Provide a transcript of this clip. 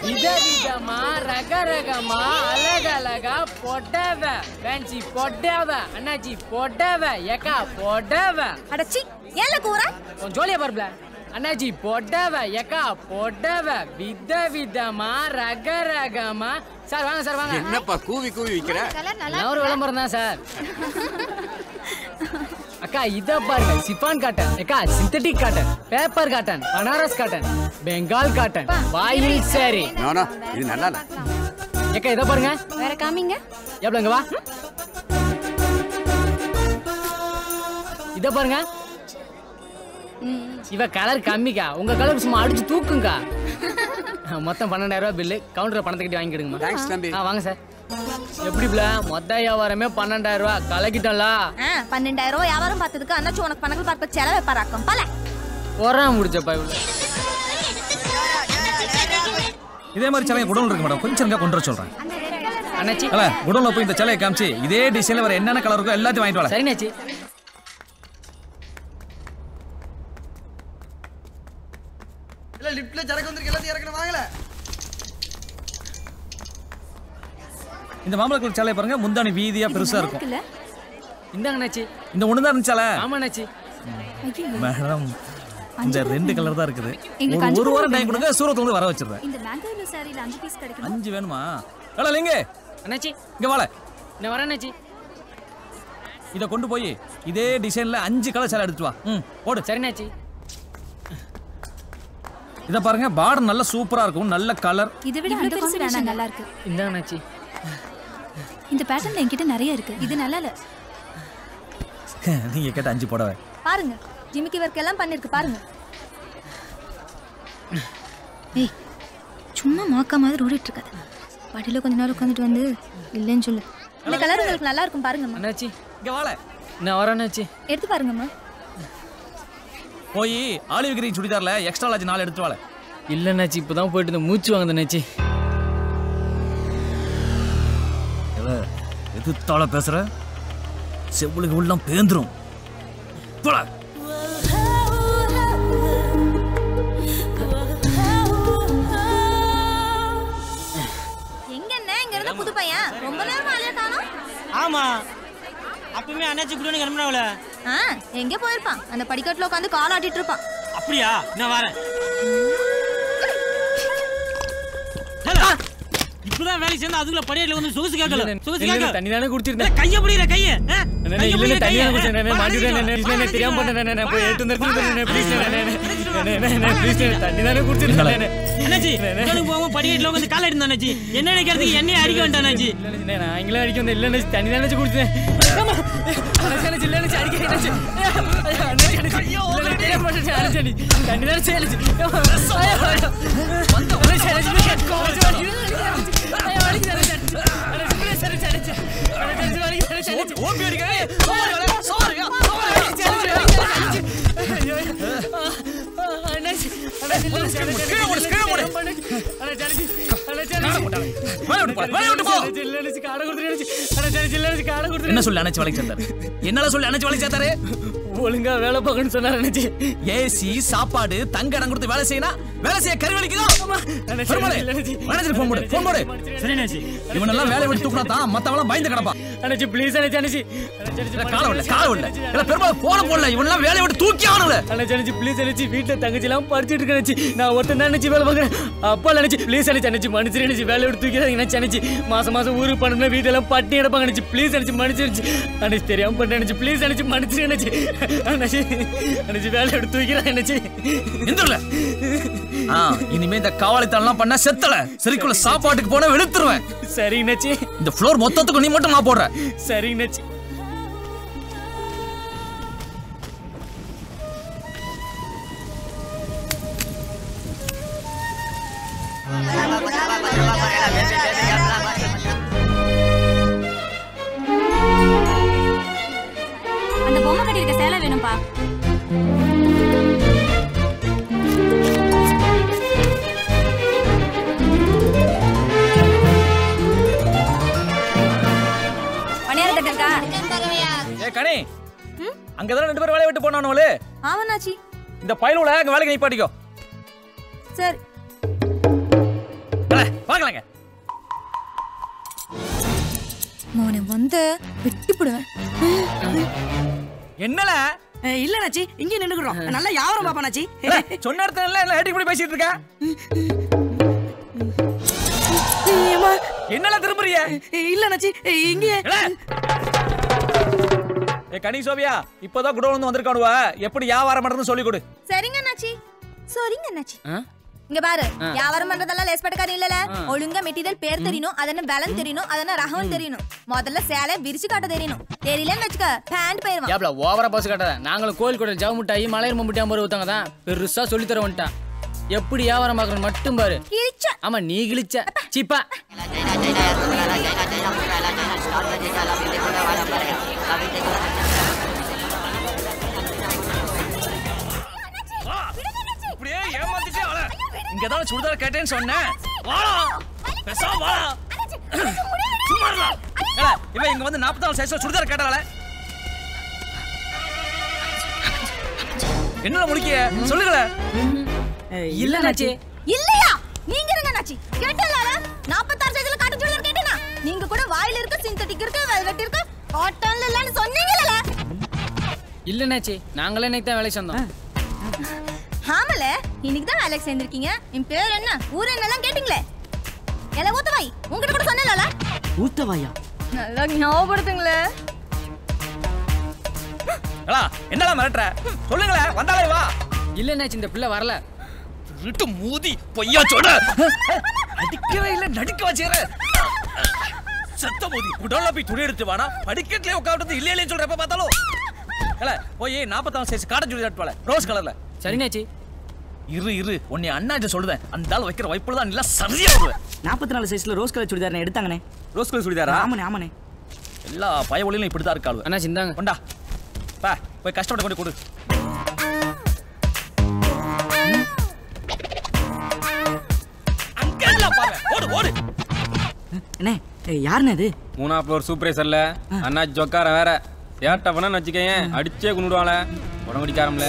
விதவிதமா ரகரகமா அழகழகா பொடவை ஃபேன்சி பொடவை அண்ணாச்சி பொடவை ஏக்கா பொடவை அடச்சி ஏல கூற கொஞ்சம் ஜோலியா பாருப்ல அண்ணாச்சி பொடவை ஏக்கா பொடவை விதவிதமா ரகரகமா சார் வாங்க சார் வாங்க என்னப்பா கூவி கூவி விக்கிற நான் ஒரு விளம்பரம் தான் சார் அக்கா இத பாருங்க சிஃபான் காட்டன் அக்கா synthetic cotton paper cotton Banaras cotton Bengal cotton வாயில் சாரி நானா இது நல்லா இல்ல அக்கா இத பாருங்க வேற காமிங்க எவ்வளவுங்க வா இத பாருங்க இவ கலர் கம்மிக்கா உங்க கலர் சும்மா அடிச்சு தூக்குங்கக்கா மொத்தம் 12000 ரூபாய் பில்லு கவுண்டர் பணத்தை கட்டி வாங்கிடுங்கம்மா தேங்க்ஸ் தம்பி வாங்க சார் எப்படி பிள்ளை மொத்த வியாபாரமே 12000 ரூபாய் கலக்கிட்டோம்ல 12000 ரூபாய் வியாபாரம் பார்த்ததுக்கு அண்ணாச்சி உனக்கு பணங்கள் பார்ப்ப செலவு பாராக்கம் பல ஒரா முடிச்சப்பா இவ்வளவு இதே மாதிரி சிலையை குடோன்ல இருக்கு மேடம் கொஞ்சம் இங்க கொண்டு வர சொல்றேன் அண்ணாச்சி அல்ல குடோன்ல போய் இந்த சிலையை காமிச்சு இதே டிசைன்ல வர என்னென்ன கலர் இருக்கோ எல்லாத்தையும் வாங்கிட்டு வரலாம் சரிண்ணாச்சி இல்ல லிஃப்ட்ல ஜரக்கு வந்திருக்கு எல்லாத்தையும் இறக்கணும் வாங்கல இந்த மாம்பழ கலர் சிலையை பாருங்க முந்தானி வீதியா பெருசா இருக்கும் இந்தாங்க அண்ணாச்சி இந்த ஒண்ணுதான் இருந்துச்சால ஆமா அண்ணாச்சி மேடம் இந்த ரெண்டு கலர் தான் இருக்குது ஒரு வாரம் டைம் கொடுங்க சூரத்துல இருந்து வர வச்சிடுறேன் இந்த மேங்கோ சாரில 5 பீஸ் கிடைக்கும் 5 வேணுமா ஏல லிங்க அண்ணாச்சி இங்க வாள நான் வரேன் அண்ணாச்சி இத கொண்டு போய் இதே டிசைன்ல 5 கலர் சேலை எடுத்து வா போடு சரி அண்ணாச்சி இத பாருங்க பார்டர் நல்ல சூப்பரா இருக்கும் நல்ல கலர் இதை விட அந்த காம்பினேஷன் நல்லா இருக்கு இந்தாங்க அண்ணாச்சி இந்த பேட்டர்ன் என்கிட்ட நிறைய இருக்கு இது நல்லா இல்ல நீங்க கேட்ட 5 போடவே பாருங்க ஜிமிக்கி வர்க் எல்லாம் பண்ணிருக்கு பாருங்க ஏய் சும்மா மாக்கா மாதிரி ஓடிட்டு இருக்காத பாட்டில கொஞ்ச நேரம் உட்கார்ந்துட்டு வந்து இல்லன்னு சொல்லு இந்த கலர் உங்களுக்கு நல்லா இருக்கும் பாருங்கம்மா அண்ணாச்சி இங்க வாள நான் வரேன் அண்ணாச்சி எடுத்து பாருங்கம்மா போய் ஆலிவ் கிரீன் சுடிதார்ல எக்ஸ்ட்ரா லார்ஜ் 4 எடுத்து வாள இல்ல அண்ணாச்சி இப்பதான் போயிட்டு மூச்சு வாங்குது அண்ணாச்சி எதுத்தால பேசுற செவ்வளுக்கு உள்ளம் பேந்துரும் போடா புது பையன் ரொம்ப நேரம் ஆளே காணோம் ஆமா அப்பவே அண்ணாச்சி குடோனு கிளம்பினாவல எங்க போயிருப்பான் அந்த படிக்கட்டுல உட்கார்ந்து கால் ஆட்டிட்டு இருப்பான் அப்படியா நான் வரேன் இப்பதான் வேலை சேர்ந்து அதுக்குள்ள படியல வந்து சொகுசு கேட்கல சொகுசு கேட்கல தண்ணி தானே குடிச்சிருந்தேன் கைய புடிற கைய இல்ல தண்ணி தானே குடிச்சேன் மாட்டிட்டேன் தெரியாம பண்ணேன் நான் போய் எடுத்து வந்து ப்ளீஸ் ப்ளீஸ் தண்ணி தானே குடிச்சிருந்தேன் அண்ணாச்சி குடோனுக்கு போகாம படிக்கட்டுல உட்கார்ந்து கால் எடுத்து அண்ணாச்சி என்ன நினைக்கிறதுக்கு என்னைய அடிக்க வேண்டாம் அண்ணாச்சி நான் இங்களே அடிக்க வந்தேன் இல்ல தண்ணி தானே குடிச்சேன் அண்ணாச்சி இல்ல அடிக்க அண்ணாச்சி தண்ணி தானே சேலச்சு என்ன சொல்லி அணைச்சு வளைச்சு சேர்த்தாரு என்னால சொல்லி அணைச்சு வளைச்சு சேர்த்தாரு ஒழுங்கா வேலை பார்க்கணும்னு சொன்னாரு அண்ணாச்சி ஏசி சாப்பாடு தங்க இடம் கொடுத்து வேலை செய்யணும் வேலை செய்ய கறி வலிக்குதோ போன் போடு சரி அண்ணாச்சி இவனெல்லாம் வேலை விட்டு தூக்கினா தான் மத்தவங்க பயந்து கிடப்பான் அண்ணாச்சி ப்ளீஸ் அண்ணாச்சி காலம் இல்ல இல்ல பெரும்பாலும் போன போடல இவனெல்லாம் வேலையை விட்டு தூக்கி ஆகணும்ல அண்ணாச்சி ப்ளீஸ் அண்ணாச்சி வீட்டுல தங்கச்சி எல்லாம் படிச்சுட்டு இருக்கேன் அண்ணாச்சி நான் ஒருத்தன் தான் அண்ணாச்சி வேலை பார்க்கறேன் அப்பா அண்ணாச்சி ப்ளீஸ் அண்ணாச்சி மனுஷன் அண்ணாச்சி வேலை விட்டு தூக்கிறாங்க அண்ணாச்சி மாசம் ஊருக்கு பண்ணணும் வீட்டெல்லாம் பட்டி எடுப்பாங்க அண்ணாச்சி ப்ளீஸ் அண்ணாச்சி மனுஷன் அண்ணாச்சி தெரியாம பண்ண அண்ணாச்சி ப்ளீஸ் அண்ணாச்சி மனுஷன் அண்ணாச்சி அண்ணாச்சி வேலை விட்டு தூக்கிறாங்க அண்ணாச்சி எந்திரல இனிமே இந்த காவலித்தனம் பண்ண செத்தல சரிக்குள்ள சாப்பாட்டுக்கு போனா வெளுத்துருவேன் சரி அண்ணாச்சி இந்த ஃப்ளோர் மொத்தத்துக்கு நீ மட்டும் நான் போடுறேன் சரி அண்ணாச்சி அந்த பொம்மை கட்டிருக்க சேலை வேணும்பா கணி அங்கதான் 2 பேரும் வேலையை விட்டு போனானே ஆமாண்ணாச்சி இந்த பையலோட அங்க வேலைக்கு நிப்பாட்டிக்கோ சரி வந்த வெட்டி போடுவேன். என்னல இல்லனாச்சி இங்க நின்னுக்குறோம். நல்லா யாவரம் பாப்பானாச்சி. சொன்ன இடத்துல எல்லாம் ஏட்டி போய் பேசிட்டு இருக்க. என்னல திரும்புறிய? இல்லனாச்சி இங்க. கனி சோபியா இப்போதான் குடோன்ல வந்திருக்கானுவ. எப்படி வியாபாரம் பண்றதுன்னு சொல்லி கொடு. சரிங்க அண்ணாச்சி. சரிங்க அண்ணாச்சி. இங்க பாரு, வியாபாரம் பண்றதெல்லாம் லேஸ் பட்டக்காரி இல்லல. ஒழுங்கா மெட்டீரியல் பேர் தெரியணும், அதன பேலன்ஸ் தெரியணும், அதன ரகம் தெரியணும். முதல்ல சேலை விரிச்சு காட்ட தெரியணும். தெரியலன்னு வெச்சுக்க பேண்ட் போயிடுவான். ஏப்ல ஓவரா பாஸ் காட்டாத. நாங்களும் கோயில் கோயில் ஜவு முட்டாயி மலையர் முட்டாய் போற ஊத்தாங்க தான் பெருசா சொல்லி தர வந்துட்டான். எப்படி வியாபாரம் பார்க்கணும் மட்டும் பாரு. கிழிச்ச. ஆமா நீ கிழிச்ச. சீப்பா. அப்படியே ஏமாத்திட்டே அவள. இங்க தான் சுடிதார் கேட்டேன்னு சொன்னேன். வாடா. பேசாம வாடா. சும்மா இருடா. ஏல இவன் இங்க வந்து 44 சைஸ்ல சுடிதார் கேட்டாளே. என்னல முடிக்கிய? சொல்லுங்களே. இல்லனாச்சி. இல்லையா? நீங்க இருங்க அண்ணாச்சி. கேட்டல 46 சைஸ்ல காட்டன் ஜுவல்லர் கேட்டேனா? நீங்க கூட வாயில இருக்க சிந்தட்டிக் இருக்கு, வெல்வெட் இருக்கு, காட்டன்ல இல்லன்னு சொன்னீங்கல. இல்லனாச்சி நாங்களே இன்னைக்கு தான் வேலை செஞ்சோம். ஆமல இன்னைக்கு தான் வேலைக்கு சேர்ந்திருக்கீங்க. என் பேர் என்ன, ஊர் என்னலாம் கேட்டிங்களே. எல ஊத்தவாய் உங்ககிட்ட கூட சொன்னேன்ல. ஊத்தவாயா? நல்லா ஞாபகப்படுத்துங்களே. ஏலா என்னடா மிரட்டற? சொல்லுங்களே வந்தாலே வா. இல்லனாச்சி இந்த பிள்ளை வரல. விட்டு மூதி பொய்யா சொல்ற. அடிக்கவே இல்ல நடிக்க வச்சற. சத்த மூதி குடல்ல போய் துணி எடுத்து வாடா. படிக்கட்லயே உட்கார்ந்து இல்ல இல்லன்னு சொல்ற எப்ப பார்த்தாலும். ஏல போய் 44 சைஸ் காட்டன் ஜுவல்லர் வால ரோஸ் கலர்ல. சரினாச்சி. இரு உன்னை அண்ணாட்ட சொல்லுதேன். அந்த ஆள் வைக்கிற வைப்புல தான் இல்ல சரியா வருவேன். 44 சைஸ்ல ரோஸ் கலர் சுடிதார் எடுத்தாங்கனே. ரோஸ் கலர் சுடிதாரா? ஆமானே. எல்லா பயவொலியும் இப்படி தான் இருக்காளு. அண்ணாச்சி இந்தாங்க. கொண்டா. பா போய் கஷ்டப்பட்டு கொண்டு கொடு. அங்கல்ல பாரு. ஓடு. அண்ணே யாருண்ணே இது? 3ஆம் ஃப்ளோர் சூப்பர்வைசர்ல அண்ணா ஜொக்கார வேற. ஏட்ட பண்ணன்னு வச்சுக்கேன் அடிச்சே கொண்டுடுவாங்களே. உடம்பு அடிக்காரம்ல.